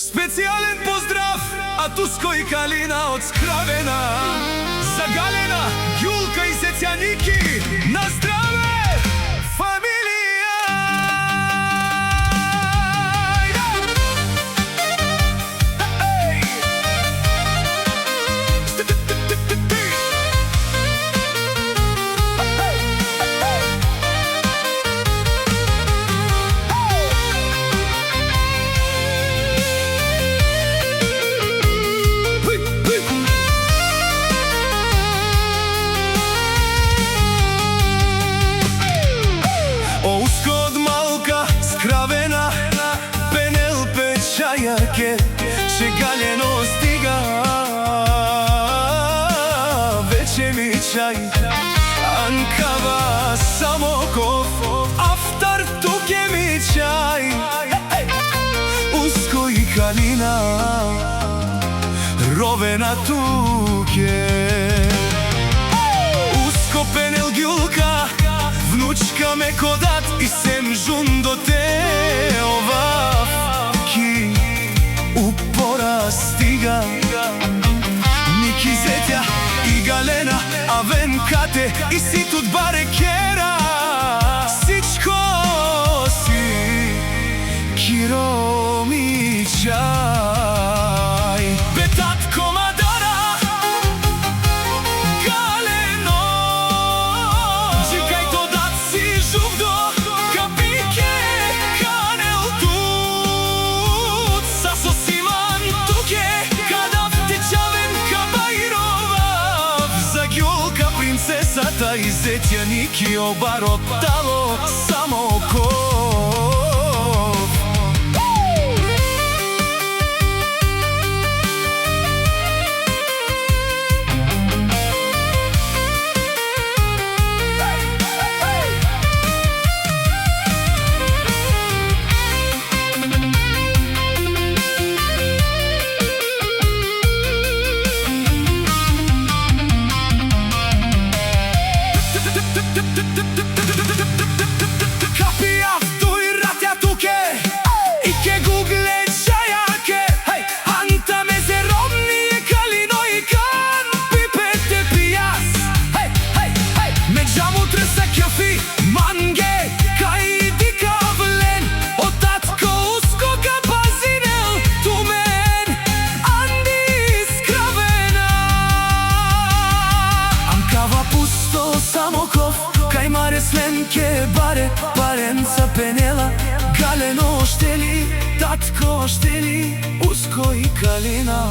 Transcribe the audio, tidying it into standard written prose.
Специјален поздрав Атуско и Калина од Скравена, за Галена, Ѓулка и Зеќа Ники. На здраве, фамилија! Скравена, Пенелпе чајаке, че Галено стига, вече ми чај. Анкава Самоков, Афтар туке ми чај. Уско и Калина, Ровена туке. Уско, Пенел, Ѓулка, внучка ме кодат и сем жундо те овав ки упора стига. Ники, Зеќа и Галена, Авен, Кате и си тут баре кера. Сичко си киро ми чај. Бетатко Мадара, Галено, Джикај то дат си жувдо, Капике, Канел тут, Сасо Симан туке, Кадав Тичавен Кабајровав, за Ѓулка принцесата и Зеќа Ники обарот тало Самоков. Самоков, кај маре сленке баре, паренца Пенела, Галено штели, татко штели, Уско и Калина.